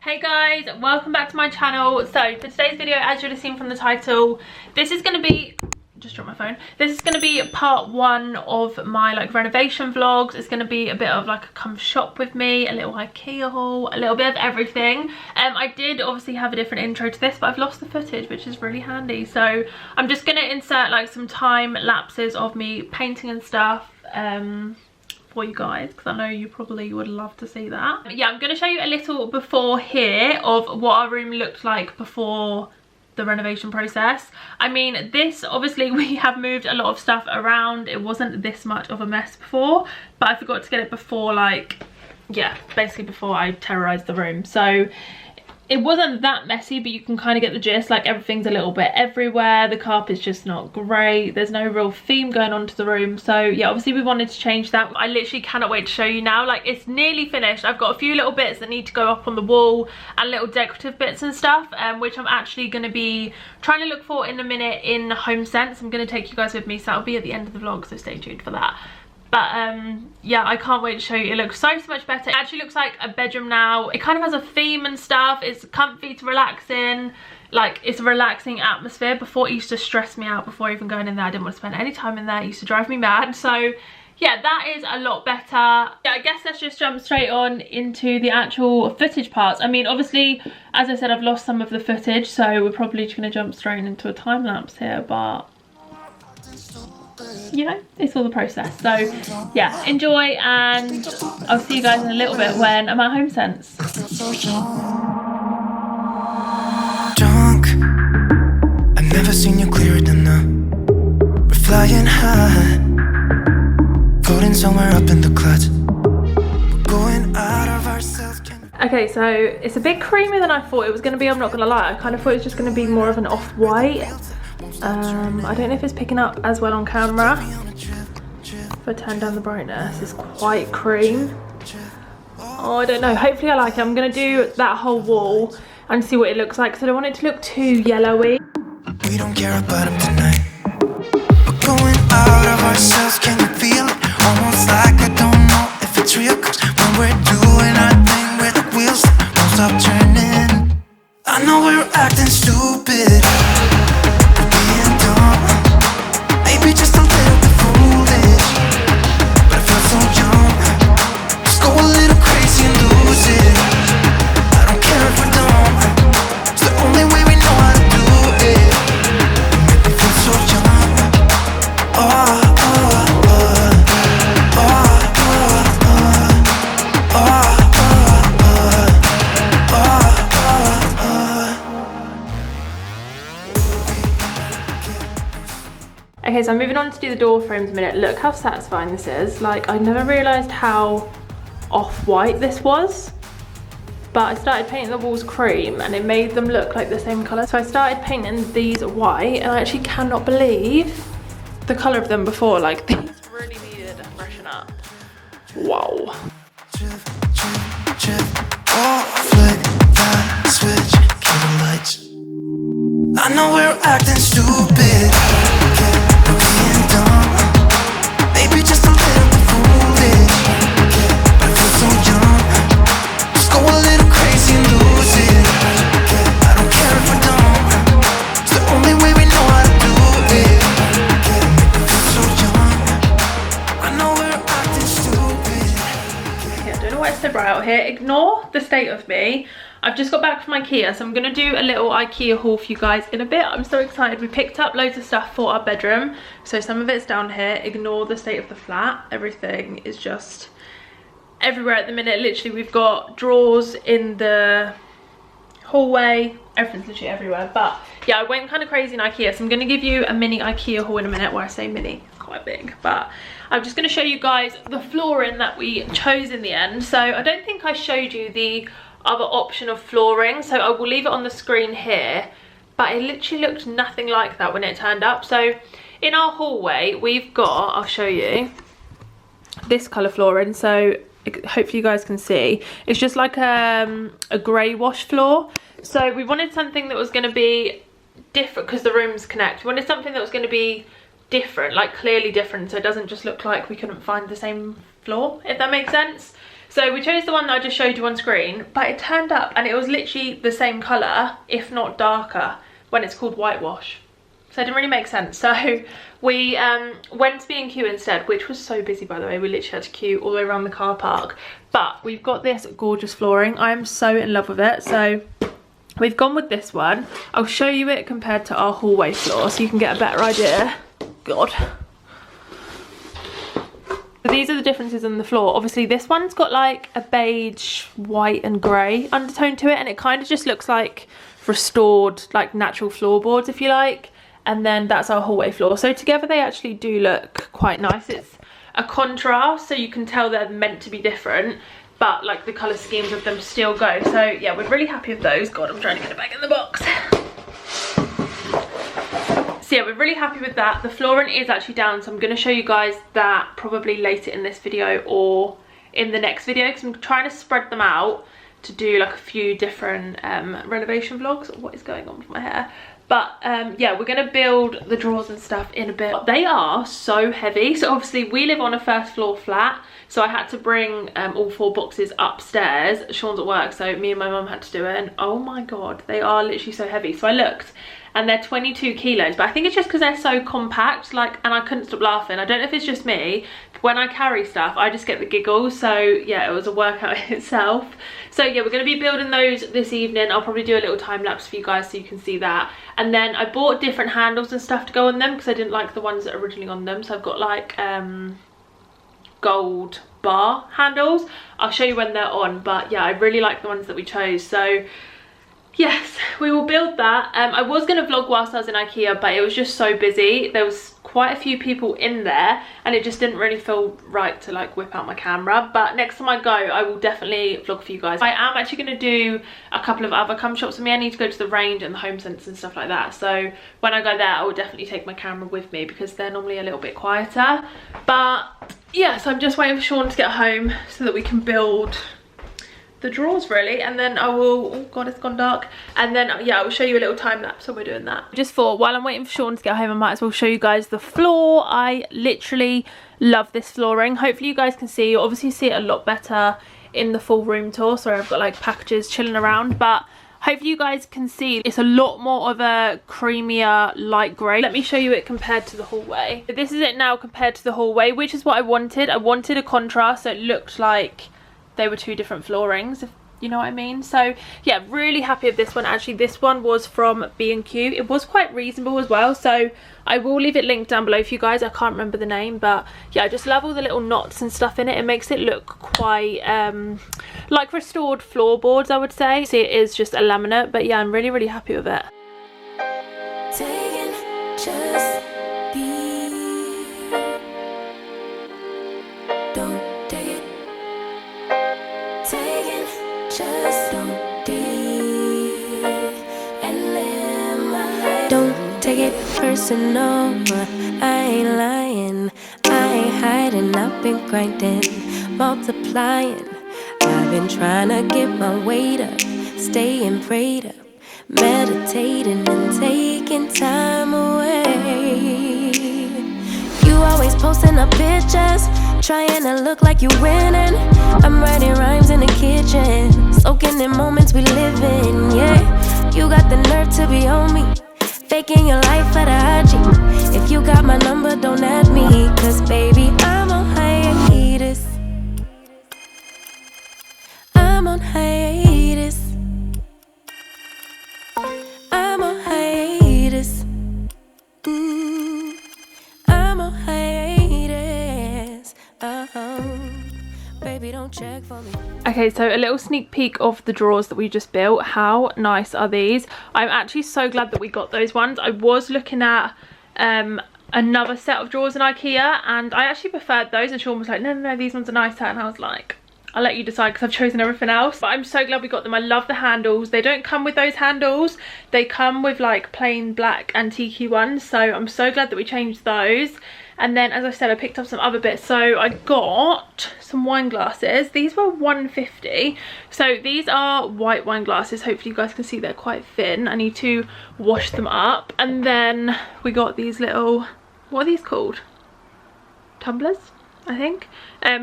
Hey guys, welcome back to my channel. So for today's video, as you'll have seen from the title, this is going to be, just dropped my phone, this is going to be part one of my like renovation vlogs. It's going to be a bit of like a come shop with me, a little Ikea haul, a little bit of everything. I did obviously have a different intro to this, but I've lost the footage, which is really handy, so I'm just going to insert like some time lapses of me painting and stuff for you guys, because I know you probably would love to see that. Yeah, I'm going to show you a little before here of what our room looked like before the renovation process. I mean, this obviously we have moved a lot of stuff around. It wasn't this much of a mess before, but I forgot to get it before, like, yeah, basically before I terrorized the room. So it wasn't that messy, but you can kind of get the gist. Like, everything's a little bit everywhere, the carpet's just not great, there's no real theme going on to the room. So yeah, obviously we wanted to change that. I literally cannot wait to show you now. Like, it's nearly finished. I've got a few little bits that need to go up on the wall and little decorative bits and stuff, which I'm actually going to be trying to look for in a minute in Homesense. I'm going to take you guys with me, so that'll be at the end of the vlog, so stay tuned for that. But yeah, I can't wait to show you. It looks so much better. It actually looks like a bedroom now. It kind of has a theme and stuff. It's comfy to relax in. Like, it's a relaxing atmosphere. Before, it used to stress me out. Before even going in there, I didn't want to spend any time in there. It used to drive me mad. So yeah, that is a lot better. Yeah, I guess let's just jump straight on into the actual footage parts. I mean, obviously, as I said, I've lost some of the footage, so we're probably just going to jump straight into a time lapse here, but you know, it's all the process. So yeah, enjoy, and I'll see you guys in a little bit when I'm at Homesense. Drunk, I've never seen you clearer than now. We're flying high, floating somewhere up in the clouds. We're going out of ourselves. Okay, so it's a bit creamier than I thought it was going to be. I'm not going to lie, I kind of thought it was just going to be more of an off-white. I don't know if it's picking up as well on camera. If I turn down the brightness, it's quite cream. Oh, I don't know, hopefully I like it. I'm gonna do that whole wall and see what it looks like, because I don't want it to look too yellowy. We don't care about him tonight. We're going out of ourselves, can you feel it? Almost like I don't know if it's real, cause when we're doing our thing where the wheels won't stop turning. I know we're acting stupid, maybe just a little bit foolish, but I feel so young. Just go a little crazy and lose it. I don't care if we don't, it's the only way we know how to do it. You make me feel so young. Oh, oh, oh, oh, oh, oh, oh, oh. Okay, so I'm moving on to do the door frames a minute. Look how satisfying this is. Like, I never realised how off-white this was, but I started painting the walls cream and it made them look like the same colour. So I started painting these white, and I actually cannot believe the colour of them before. Like, these really needed a freshen up. Wow. I know we're acting stupid, being dumb, maybe just a little bit foolish, but I feel so young. Just go a little crazy and lose it. I don't care if we don't, it's the only way we know how to do it. Make me feel so young. I know we're acting stupid. Yeah, I don't know why it's so bright out here. Ignore the state of me. I've just got back from Ikea, so I'm going to do a little Ikea haul for you guys in a bit. I'm so excited. We picked up loads of stuff for our bedroom, so some of it's down here. Ignore the state of the flat. Everything is just everywhere at the minute. Literally, we've got drawers in the hallway. Everything's literally everywhere. But yeah, I went kind of crazy in Ikea, so I'm going to give you a mini Ikea haul in a minute. Where I say mini, it's quite big, but I'm just going to show you guys the flooring that we chose in the end. So I don't think I showed you the other option of flooring, so I will leave it on the screen here, but it literally looked nothing like that when it turned up. So in our hallway we've got, I'll show you, this colour flooring, so hopefully you guys can see. It's just like a grey wash floor. So we wanted something that was going to be different, because the rooms connect. We wanted something that was going to be different, like clearly different, so it doesn't just look like we couldn't find the same floor, if that makes sense. So we chose the one that I just showed you on screen, but it turned up and it was literally the same colour, if not darker, when it's called whitewash. So it didn't really make sense. So we went to B&Q instead, which was so busy, by the way. We literally had to queue all the way around the car park. But we've got this gorgeous flooring. I am so in love with it. So we've gone with this one. I'll show you it compared to our hallway floor so you can get a better idea. God. So these are the differences in the floor. Obviously this one's got like a beige, white and grey undertone to it, and it kind of just looks like restored, like natural floorboards, if you like. And then that's our hallway floor. So together they actually do look quite nice. It's a contrast, so you can tell they're meant to be different, but like the colour schemes of them still go. So yeah, we're really happy with those. God, I'm trying to get it back in the box. So yeah, we're really happy with that. The flooring is actually down, so I'm going to show you guys that probably later in this video or in the next video, because I'm trying to spread them out to do like a few different renovation vlogs. What is going on with my hair? But yeah, we're going to build the drawers and stuff in a bit. They are so heavy. So obviously we live on a first floor flat, so I had to bring all 4 boxes upstairs. Sean's at work, so me and my mum had to do it, and oh my god, they are literally so heavy. So I looked and they're 22 kilos, but I think it's just because they're so compact, like, and I couldn't stop laughing. I don't know if it's just me, but when I carry stuff I just get the giggles. So yeah, it was a workout in itself. So yeah, we're going to be building those this evening. I'll probably do a little time lapse for you guys so you can see that. And then I bought different handles and stuff to go on them because I didn't like the ones that are originally on them. So I've got like gold bar handles. I'll show you when they're on, but yeah, I really like the ones that we chose. So yes, we will build that. I was going to vlog whilst I was in Ikea, but it was just so busy. There was quite a few people in there and it just didn't really feel right to like whip out my camera. But next time I go, I will definitely vlog for you guys. I am actually going to do a couple of other come shops for me. I need to go to the Range and the Homesense and stuff like that. So when I go there, I will definitely take my camera with me because they're normally a little bit quieter. But yeah, so I'm just waiting for Sean to get home so that we can build the drawers really, and then I will, oh god, it's gone dark, and then yeah, I will show you a little time lapse when we're doing that. Just thought while I'm waiting for Sean to get home, I might as well show you guys the floor. I literally love this flooring. Hopefully you guys can see. You'll obviously see it a lot better in the full room tour. Sorry, I've got like packages chilling around, but hopefully you guys can see it's a lot more of a creamier light grey. Let me show you it compared to the hallway. This is it now compared to the hallway, which is what I wanted. I wanted a contrast so it looked like they were 2 different floorings, if you know what I mean. So yeah, really happy with this one. Actually, this one was from B&Q. It was quite reasonable as well, so I will leave it linked down below for you guys. I can't remember the name, but yeah, I just love all the little knots and stuff in it. It makes it look quite like restored floorboards, I would say. See, it is just a laminate, but yeah, I'm really, really happy with it. Just be. Don't take it. Just don't be and live my life. Don't take it personal. I ain't lying. I ain't hiding. I've been grinding, multiplying. I've been trying to get my weight up, staying prayed up, meditating and taking time away. You always posting up pictures, trying to look like you winning. I'm writing rhymes in the kitchen, soaking in moments we live in, yeah. You got the nerve to be on me, faking your life for the IG. If you got my number, don't add me, cause baby, I'm on hiatus. I'm on hiatus. I'm on hiatus. I'm on hiatus. Baby, don't check for me. Okay, so a little sneak peek of the drawers that we just built. How nice are these? I'm actually so glad that we got those ones. I was looking at another set of drawers in Ikea and I actually preferred those, and Sean was like, no, these ones are nicer, and I was like, I'll let you decide because I've chosen everything else. But I'm so glad we got them. I love the handles. They don't come with those handles. They come with like plain black antique ones. So I'm so glad that we changed those. And then, as I said, I picked up some other bits. So I got some wine glasses. These were $1.50. So these are white wine glasses. Hopefully you guys can see they're quite thin. I need to wash them up. And then we got these little, what are these called? Tumblers, I think.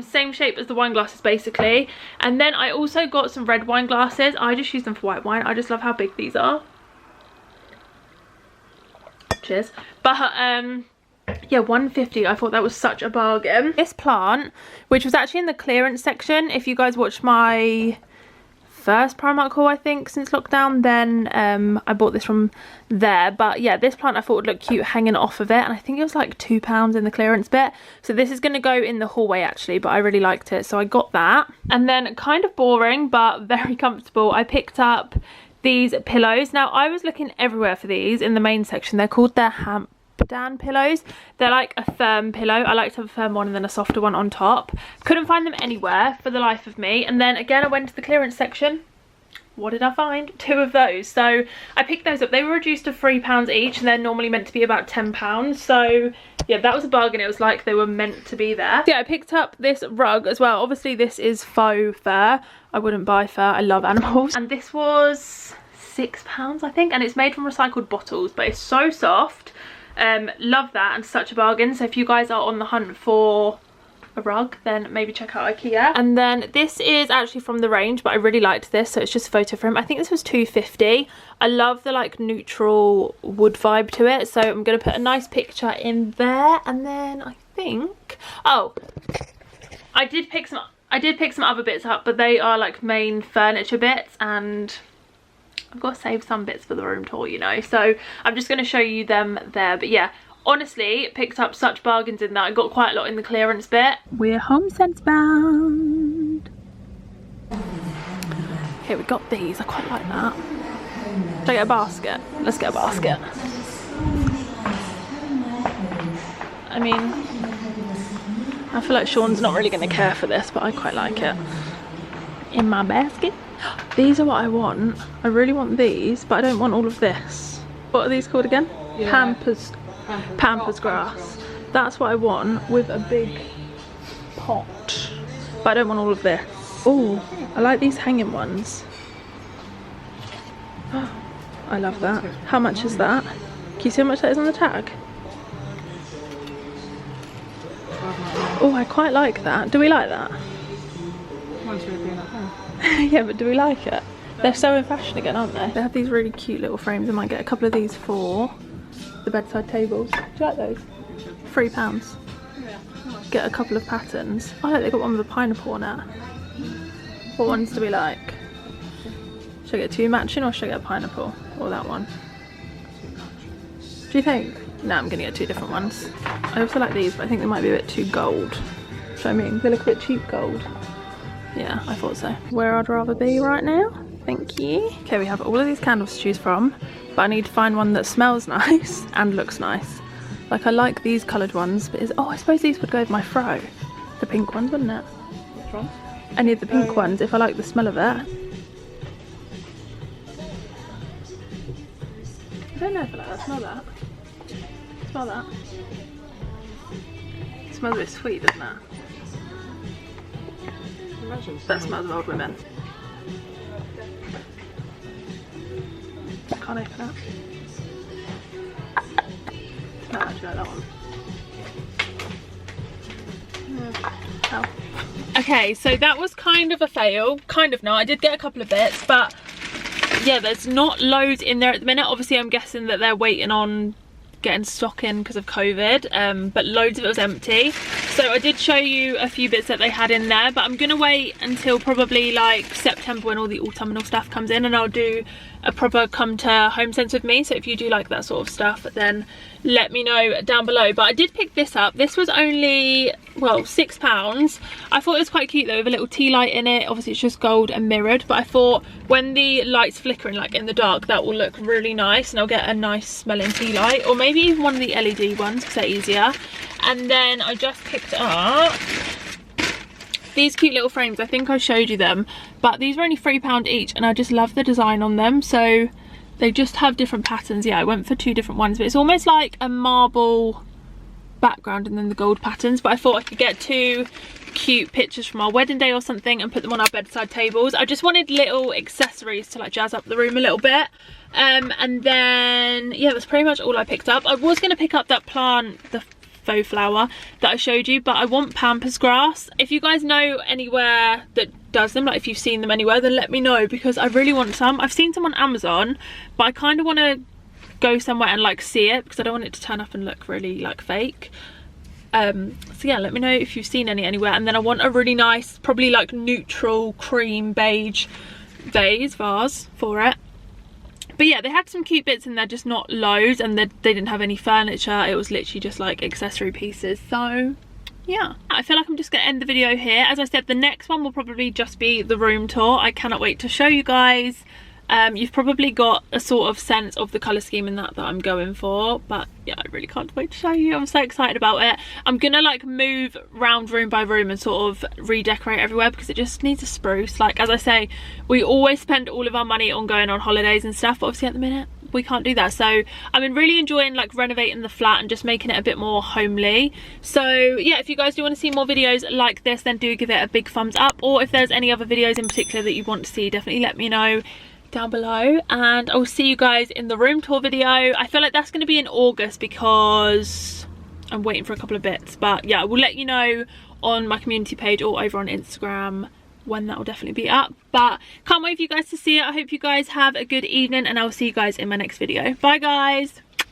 Same shape as the wine glasses basically. And then I also got some red wine glasses. I just use them for white wine. I just love how big these are. Cheers. But yeah, £1.50. I thought that was such a bargain. This plant, which was actually in the clearance section, if you guys watched my first Primark haul I think since lockdown, then I bought this from there. But yeah, this plant I thought would look cute hanging off of it, and I think it was like £2 in the clearance bit. So this is going to go in the hallway actually, but I really liked it, so I got that. And then, kind of boring but very comfortable, I picked up these pillows. Now I was looking everywhere for these in the main section. They're called their Hamdan pillows. They're like a firm pillow. I like to have a firm one and then a softer one on top. Couldn't find them anywhere for the life of me. And then again I went to the clearance section. What did I find? 2 of those. So I picked those up. They were reduced to £3 each, and they're normally meant to be about £10. So yeah, that was a bargain. It was like they were meant to be there. So yeah, I picked up this rug as well. Obviously this is faux fur. I wouldn't buy fur. I love animals. And this was £6 I think, and it's made from recycled bottles, but it's so soft. Love that, and such a bargain. So if you guys are on the hunt for a rug, then maybe check out Ikea. And then this is actually from the range, but I really liked this, so it's just a photo frame. I think this was £2.50. I love the like neutral wood vibe to it, so I'm gonna put a nice picture in there. And then I think, oh, I did pick some other bits up, but they are like main furniture bits, and I've got to save some bits for the room tour, you know, so I'm just going to show you them there. But yeah, honestly, picked up such bargains in that. I got quite a lot in the clearance bit. We're Homesense bound. Okay, we got these. I quite like that. Should I get a basket? Let's get a basket. I mean, I feel like Sean's not really going to care for this, but I quite like it. In my basket. These are what I want. I really want these, but I don't want all of this. What are these called again? Yeah. Pampas grass. That's what I want, with a big pot. But I don't want all of this. Oh, I like these hanging ones. I love that. How much is that? Can you see how much that is on the tag? Oh, I quite like that. Do we like that? Yeah, but do we like it? They're so in fashion again, aren't they? They have these really cute little frames. I might get a couple of these for the bedside tables. Do you like those? £3. Get a couple of patterns. Oh look, they got one with a pineapple on it. What ones do we like? Should I get 2 matching, or should I get a pineapple? Or that one? Do you think? No, I'm gonna get 2 different ones. I also like these, but I think they might be a bit too gold. Do you know what I mean? They look a bit cheap gold. Yeah, I thought so. Where I'd rather be right now. Thank you. Okay, we have all of these candles to choose from, but I need to find one that smells nice and looks nice. Like, I like these coloured ones, but oh, I suppose these would go with my fro. The pink ones, wouldn't it? Which one? Any of the pink ones, if I like the smell of it. I don't know if I like that. Smell that. Smell that. It smells a bit sweet, doesn't it? That smells of old women. Can't open it. Smell actually like that one. Oh. Okay, so that was kind of a fail. Kind of not. I did get a couple of bits, but yeah, there's not loads in there at the minute. Obviously, I'm guessing that they're waiting on getting stock in because of COVID, but loads of it was empty. So I did show you a few bits that they had in there, but I'm gonna wait until probably like September when all the autumnal stuff comes in, and I'll do a proper come to Homesense with me. So if you do like that sort of stuff, then let me know down below. But I did pick this up. This was only, well, £6. I thought it was quite cute though, with a little tea light in it. Obviously it's just gold and mirrored, but I thought when the light's flickering like in the dark, that will look really nice, and I'll get a nice smelling tea light, or maybe even one of the LED ones because they're easier. And then I just picked up these cute little frames. I think I showed you them, but these were only £3 each, and I just love the design on them. So they just have different patterns. Yeah, I went for 2 different ones, but it's almost like a marble background and then the gold patterns. But I thought I could get 2 cute pictures from our wedding day or something and put them on our bedside tables. I just wanted little accessories to like jazz up the room a little bit. And then yeah, that's pretty much all I picked up. I was going to pick up that plant, the faux flower that I showed you, but I want pampas grass. If you guys know anywhere that does them, like if you've seen them anywhere, then let me know, because I really want some. I've seen some on Amazon, but I kind of want to go somewhere and like see it, because I don't want it to turn up and look really like fake. So yeah, let me know if you've seen any anywhere. And then I want a really nice, probably like neutral cream beige vase for it. But yeah, they had some cute bits in there, just not loads, and they didn't have any furniture. It was literally just like accessory pieces. So yeah, I feel like I'm just gonna end the video here. As I said, the next one will probably just be the room tour. I cannot wait to show you guys. You've probably got a sort of sense of the colour scheme in that I'm going for, but yeah, I really can't wait to show you. I'm so excited about it. I'm gonna like move round room by room and sort of redecorate everywhere, because it just needs a spruce. Like, as I say, we always spend all of our money on going on holidays and stuff, but obviously at the minute we can't do that. So I've been really enjoying like renovating the flat and just making it a bit more homely. So yeah, if you guys do want to see more videos like this, then do give it a big thumbs up, or if there's any other videos in particular that you want to see, definitely let me know down below, and I'll see you guys in the room tour video. I feel like that's going to be in August, because I'm waiting for a couple of bits, but yeah, I will let you know on my community page or over on Instagram when that will definitely be up. But can't wait for you guys to see it. I hope you guys have a good evening, and I'll see you guys in my next video. Bye guys.